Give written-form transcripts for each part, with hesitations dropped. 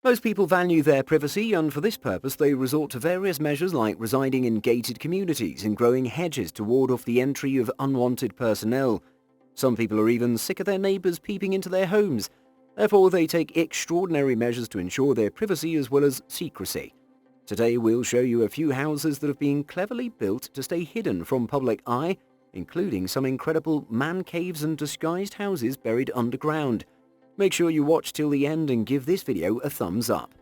Most people value their privacy, and for this purpose they resort to various measures like residing in gated communities and growing hedges to ward off the entry of unwanted personnel. Some people are even sick of their neighbours peeping into their homes. Therefore, they take extraordinary measures to ensure their privacy as well as secrecy. Today we'll show you a few houses that have been cleverly built to stay hidden from public eye, including some incredible man caves and disguised houses buried underground. Make sure you watch till the end and give this video a thumbs up.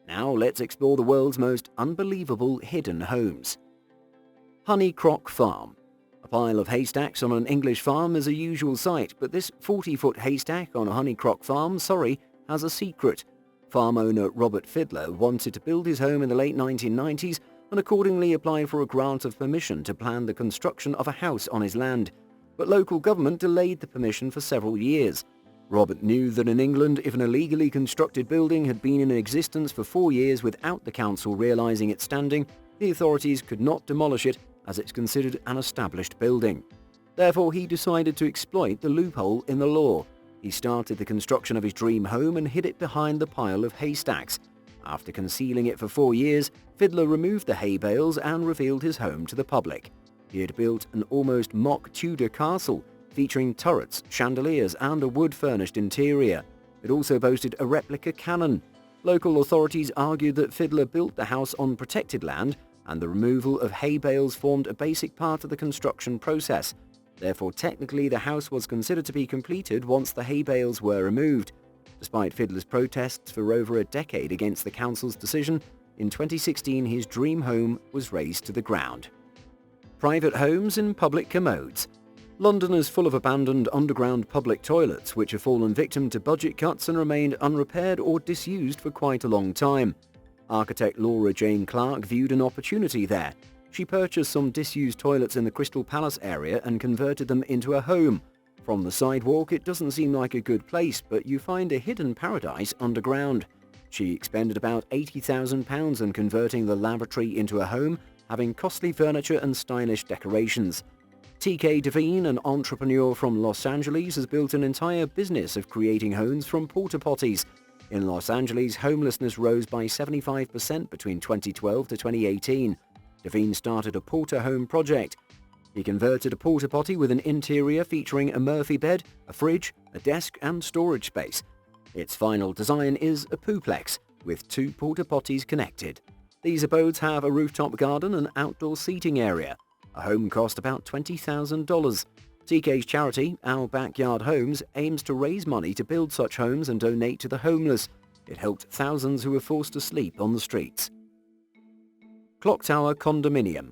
Now let's explore the world's most unbelievable hidden homes. Honey Croc Farm. A pile of haystacks on an English farm is a usual sight, but this 40-foot haystack on a honey croc farm, has a secret. Farm owner Robert Fiddler wanted to build his home in the late 1990s and accordingly applied for a grant of permission to plan the construction of a house on his land. But local government delayed the permission for several years. Robert knew that in England, if an illegally constructed building had been in existence for 4 years without the council realising its standing, the authorities could not demolish it as it's considered an established building. Therefore, he decided to exploit the loophole in the law. He started the construction of his dream home and hid it behind the pile of haystacks. After concealing it for 4 years, Fiddler removed the hay bales and revealed his home to the public. He had built an almost mock Tudor castle, featuring turrets, chandeliers and a wood-furnished interior. It also boasted a replica cannon. Local authorities argued that Fiddler built the house on protected land and the removal of hay bales formed a basic part of the construction process. Therefore, technically, the house was considered to be completed once the hay bales were removed. Despite Fiddler's protests for over a decade against the council's decision, in 2016 his dream home was razed to the ground. Private homes and public commodes. London is full of abandoned underground public toilets which have fallen victim to budget cuts and remained unrepaired or disused for quite a long time. Architect Laura Jane Clark viewed an opportunity there. She purchased some disused toilets in the Crystal Palace area and converted them into a home. From the sidewalk, it doesn't seem like a good place, but you find a hidden paradise underground. She expended about £80,000 in converting the lavatory into a home, having costly furniture and stylish decorations. TK Devine, an entrepreneur from Los Angeles, has built an entire business of creating homes from porta potties. In Los Angeles, homelessness rose by 75% between 2012 to 2018. Devine started a porta home project. He converted a porta potty with an interior featuring a Murphy bed, a fridge, a desk and storage space. Its final design is a pooplex, with 2 porta potties connected. These abodes have a rooftop garden and outdoor seating area. A home cost about $20,000. TK's charity, Our Backyard Homes, aims to raise money to build such homes and donate to the homeless. It helped thousands who were forced to sleep on the streets. Clock Tower Condominium.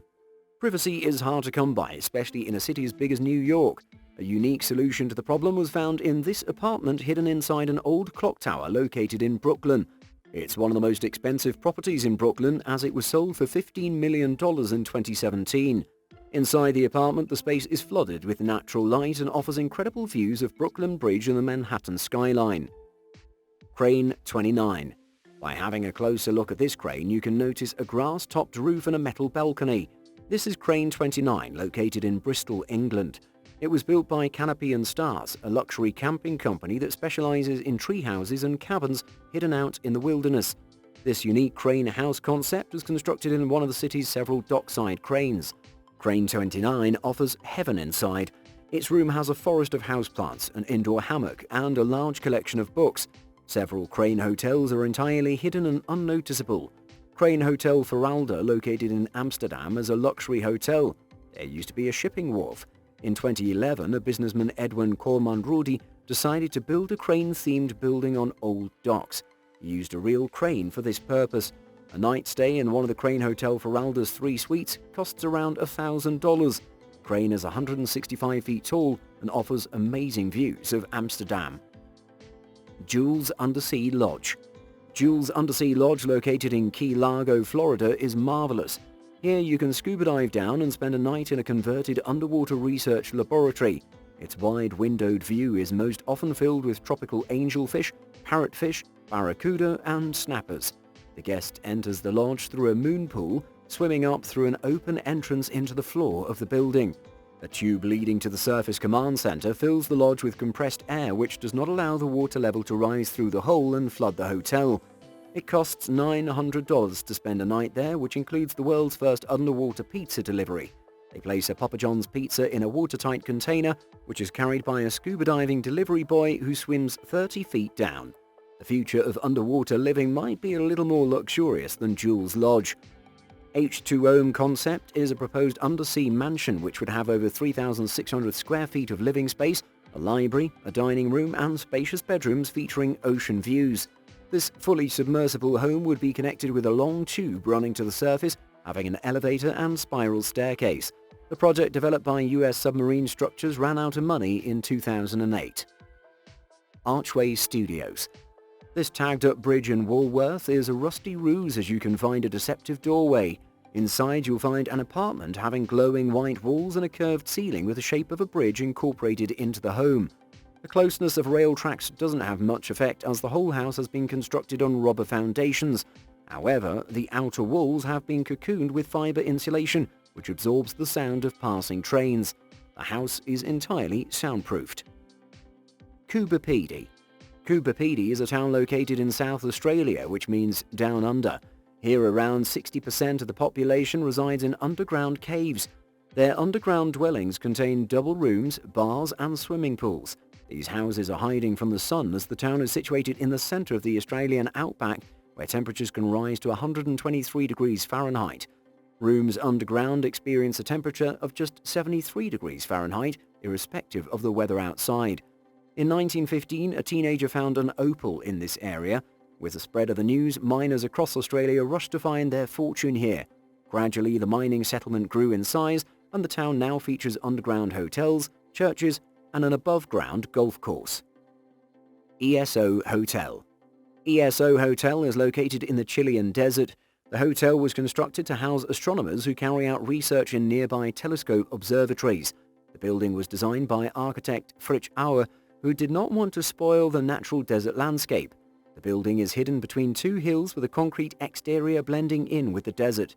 Privacy is hard to come by, especially in a city as big as New York. A unique solution to the problem was found in this apartment hidden inside an old clock tower located in Brooklyn. It's one of the most expensive properties in Brooklyn as it was sold for $15 million in 2017. Inside the apartment, the space is flooded with natural light and offers incredible views of Brooklyn Bridge and the Manhattan skyline. Crane 29. By having a closer look at this crane, you can notice a grass-topped roof and a metal balcony. This is Crane 29, located in Bristol, England. It was built by Canopy and Stars, a luxury camping company that specializes in tree houses and cabins hidden out in the wilderness. This unique crane house concept was constructed in one of the city's several dockside cranes. Crane 29 offers heaven inside. Its room has a forest of houseplants, an indoor hammock, and a large collection of books. Several Crane hotels are entirely hidden and unnoticeable. Crane Hotel Veralda, located in Amsterdam, is a luxury hotel. There used to be a shipping wharf. In 2011, a businessman, Edwin Cormanrodi, decided to build a crane-themed building on old docks. He used a real crane for this purpose. A night stay in one of the Crane Hotel Veralda's 3 suites costs around $1,000. Crane is 165 feet tall and offers amazing views of Amsterdam. Jules Undersea Lodge. Jules Undersea Lodge, located in Key Largo, Florida, is marvelous. Here you can scuba dive down and spend a night in a converted underwater research laboratory. Its wide windowed view is most often filled with tropical angelfish, parrotfish, barracuda and snappers. The guest enters the lodge through a moon pool, swimming up through an open entrance into the floor of the building. A tube leading to the surface command center fills the lodge with compressed air which does not allow the water level to rise through the hole and flood the hotel. It costs $900 to spend a night there, which includes the world's first underwater pizza delivery. They place a Papa John's pizza in a watertight container, which is carried by a scuba diving delivery boy who swims 30 feet down. The future of underwater living might be a little more luxurious than Jules Lodge. H2O Concept is a proposed undersea mansion which would have over 3,600 square feet of living space, a library, a dining room and spacious bedrooms featuring ocean views. This fully submersible home would be connected with a long tube running to the surface, having an elevator and spiral staircase. The project, developed by US Submarine Structures, ran out of money in 2008. Archways Studios. This tagged-up bridge in Walworth is a rusty ruse, as you can find a deceptive doorway. Inside you'll find an apartment having glowing white walls and a curved ceiling with the shape of a bridge incorporated into the home. The closeness of rail tracks doesn't have much effect, as the whole house has been constructed on rubber foundations. However, the outer walls have been cocooned with fibre insulation, which absorbs the sound of passing trains. The house is entirely soundproofed. Kubpedi. Kubpedi is a town located in South Australia, which means down under. Here around 60% of the population resides in underground caves. Their underground dwellings contain double rooms, bars and swimming pools. These houses are hiding from the sun, as the town is situated in the centre of the Australian outback, where temperatures can rise to 123 degrees Fahrenheit. Rooms underground experience a temperature of just 73 degrees Fahrenheit, irrespective of the weather outside. In 1915, a teenager found an opal in this area. With the spread of the news, miners across Australia rushed to find their fortune here. Gradually, the mining settlement grew in size, and the town now features underground hotels, churches, and an above-ground golf course. ESO Hotel. ESO Hotel is located in the Chilean desert. The hotel was constructed to house astronomers who carry out research in nearby telescope observatories. The building was designed by architect Fritz Auer, who did not want to spoil the natural desert landscape. The building is hidden between two hills with a concrete exterior blending in with the desert.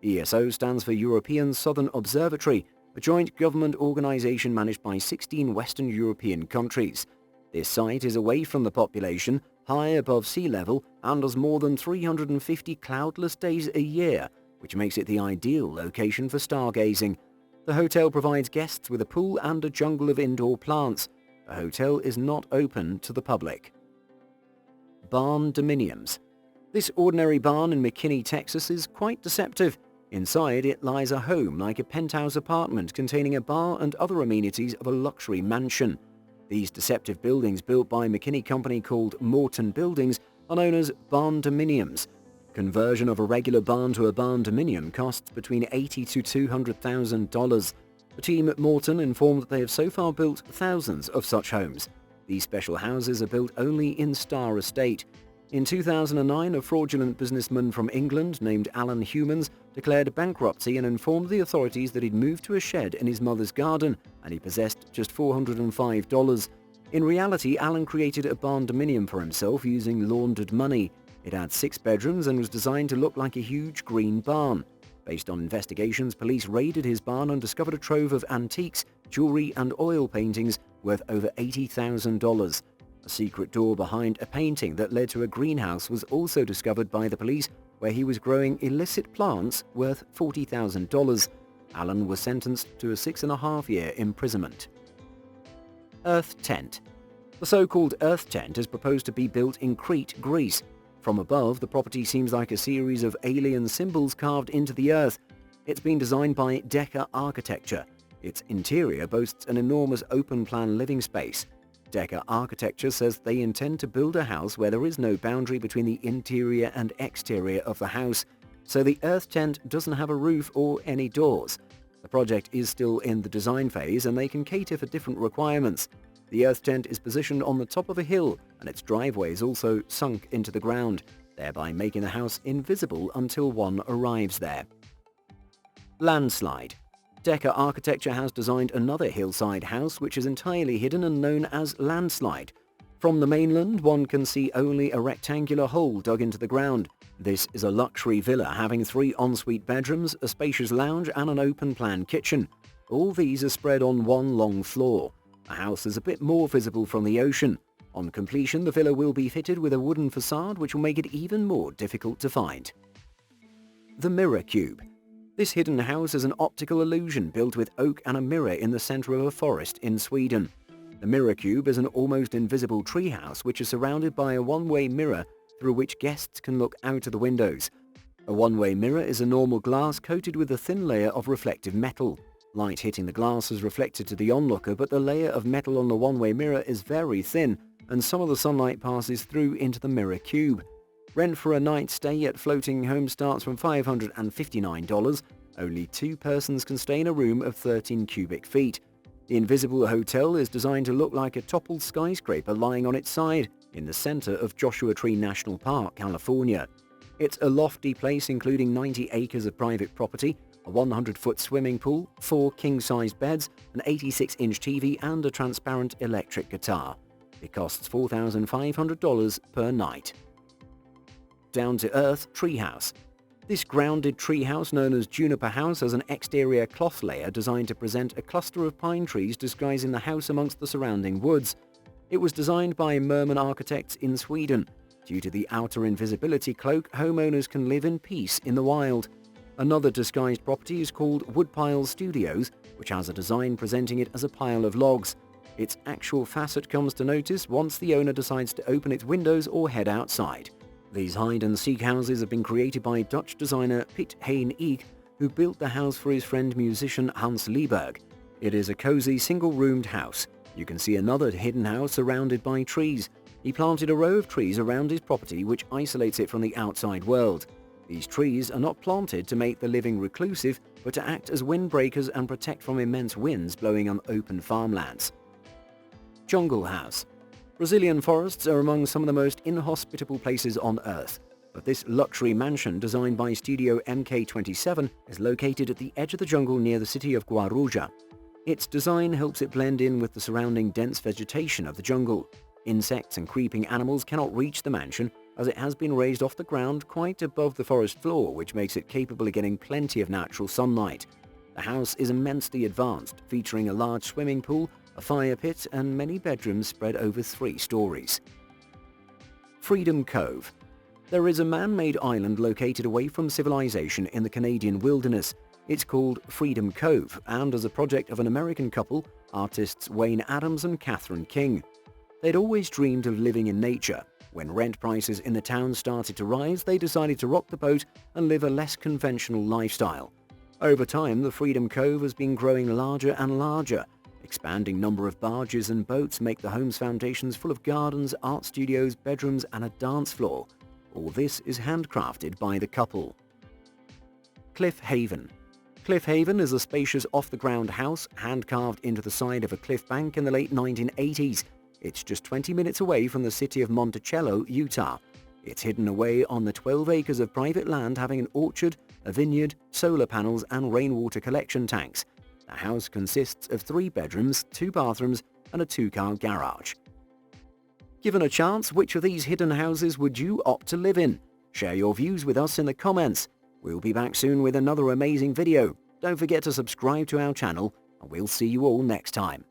ESO stands for European Southern Observatory, a joint government organization managed by 16 Western European countries. This site is away from the population, high above sea level, and has more than 350 cloudless days a year, which makes it the ideal location for stargazing. The hotel provides guests with a pool and a jungle of indoor plants. The hotel is not open to the public. Barn Dominiums. This ordinary barn in McKinney, Texas is quite deceptive. Inside it lies a home like a penthouse apartment containing a bar and other amenities of a luxury mansion. These deceptive buildings, built by a McKinney company called Morton Buildings, are known as barn dominiums. Conversion of a regular barn to a barn dominium costs between $80,000 to $200,000. The team at Morton informed that they have so far built thousands of such homes. These special houses are built only in Star Estate. In 2009, a fraudulent businessman from England named Alan Humans declared bankruptcy and informed the authorities that he'd moved to a shed in his mother's garden and he possessed just $405. In reality, Alan created a barn dominium for himself using laundered money. It had 6 bedrooms and was designed to look like a huge green barn. Based on investigations, police raided his barn and discovered a trove of antiques, jewelry and oil paintings worth over $80,000. A secret door behind a painting that led to a greenhouse was also discovered by the police, where he was growing illicit plants worth $40,000. Alan was sentenced to a 6.5-year imprisonment. Earth Tent. The so-called Earth Tent is proposed to be built in Crete, Greece. From above, the property seems like a series of alien symbols carved into the earth. It's been designed by Decca Architecture. Its interior boasts an enormous open-plan living space. Decca Architecture says they intend to build a house where there is no boundary between the interior and exterior of the house, so the Earth Tent doesn't have a roof or any doors. The project is still in the design phase and they can cater for different requirements. The Earth Tent is positioned on the top of a hill and its driveway is also sunk into the ground, thereby making the house invisible until one arrives there. Landslide. Decca Architecture has designed another hillside house which is entirely hidden and known as Landslide. From the mainland, one can see only a rectangular hole dug into the ground. This is a luxury villa having 3 ensuite bedrooms, a spacious lounge and an open-plan kitchen. All these are spread on one long floor. The house is a bit more visible from the ocean. On completion, the villa will be fitted with a wooden facade which will make it even more difficult to find. The Mirror Cube. This hidden house is an optical illusion built with oak and a mirror in the center of a forest in Sweden. The Mirror Cube is an almost invisible treehouse which is surrounded by a one-way mirror through which guests can look out of the windows. A one-way mirror is a normal glass coated with a thin layer of reflective metal. Light hitting the glass is reflected to the onlooker, but the layer of metal on the one-way mirror is very thin, and some of the sunlight passes through into the Mirror Cube. Rent for a night stay at floating home starts from $559. Only 2 persons can stay in a room of 13 cubic feet. The invisible hotel is designed to look like a toppled skyscraper lying on its side in the center of Joshua Tree National Park, California. It's a lofty place including 90 acres of private property, a 100-foot swimming pool, 4 king-sized beds, an 86-inch TV and a transparent electric guitar. It costs $4,500 per night. Down-to-earth treehouse. This grounded treehouse known as Juniper House has an exterior cloth layer designed to present a cluster of pine trees disguising the house amongst the surrounding woods. It was designed by Merman architects in Sweden. Due to the outer invisibility cloak, homeowners can live in peace in the wild. Another disguised property is called Woodpile Studios, which has a design presenting it as a pile of logs. Its actual facet comes to notice once the owner decides to open its windows or head outside. These hide-and-seek houses have been created by Dutch designer Piet Hein Eek, who built the house for his friend musician Hans Lieberg. It is a cozy single-roomed house. You can see another hidden house surrounded by trees. He planted a row of trees around his property which isolates it from the outside world. These trees are not planted to make the living reclusive, but to act as windbreakers and protect from immense winds blowing on open farmlands. Jungle House. Brazilian forests are among some of the most inhospitable places on Earth, but this luxury mansion designed by Studio MK27 is located at the edge of the jungle near the city of Guarujá. Its design helps it blend in with the surrounding dense vegetation of the jungle. Insects and creeping animals cannot reach the mansion as it has been raised off the ground quite above the forest floor, which makes it capable of getting plenty of natural sunlight. The house is immensely advanced, featuring a large swimming pool, a fire pit and many bedrooms spread over 3 stories. Freedom Cove. There is a man-made island located away from civilization in the Canadian wilderness. It's called Freedom Cove and is a project of an American couple, artists Wayne Adams and Catherine King. They'd always dreamed of living in nature. When rent prices in the town started to rise, they decided to rock the boat and live a less conventional lifestyle. Over time, the Freedom Cove has been growing larger and larger. Expanding number of barges and boats make the home's foundations full of gardens, art studios, bedrooms and a dance floor. All this is handcrafted by the couple. Cliff Haven. Cliff Haven is a spacious off-the-ground house hand-carved into the side of a cliff bank in the late 1980s. It's just 20 minutes away from the city of Monticello, Utah. It's hidden away on the 12 acres of private land having an orchard, a vineyard, solar panels and rainwater collection tanks. The house consists of 3 bedrooms, 2 bathrooms and a 2-car garage. Given a chance, which of these hidden houses would you opt to live in? Share your views with us in the comments. We'll be back soon with another amazing video. Don't forget to subscribe to our channel and we'll see you all next time.